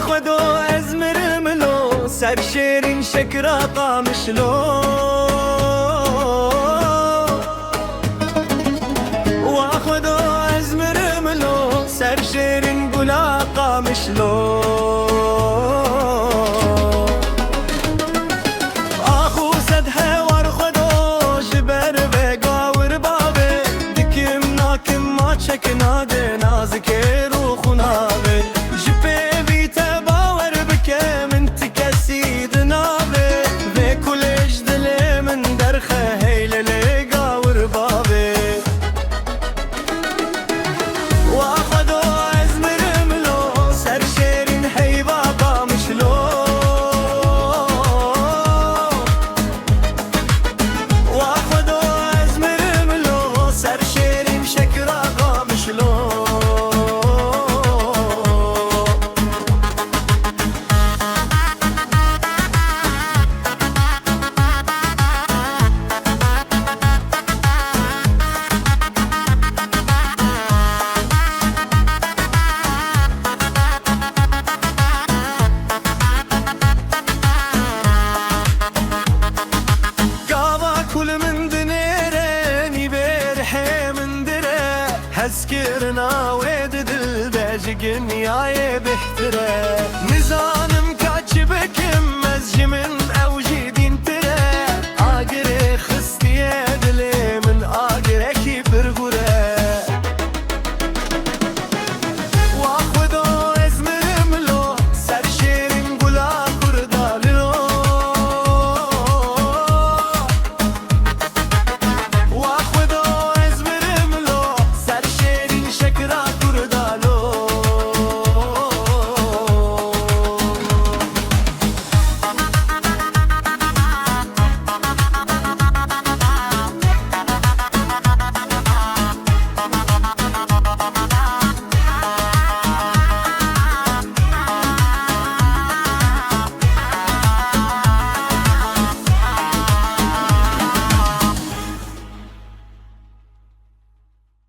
واخدو ازمر ملو سر شیرین شکر قامشلو واخدو ازمر ملو سر شیرین گلا قامشلو آخو صدها ورخدو جبر بقاور بابي دكم ناكم ما چکنا ده نازك روخ نابي هسكرنا ويد دل باجقن يا بحتره نزانم كاتشبك مزج من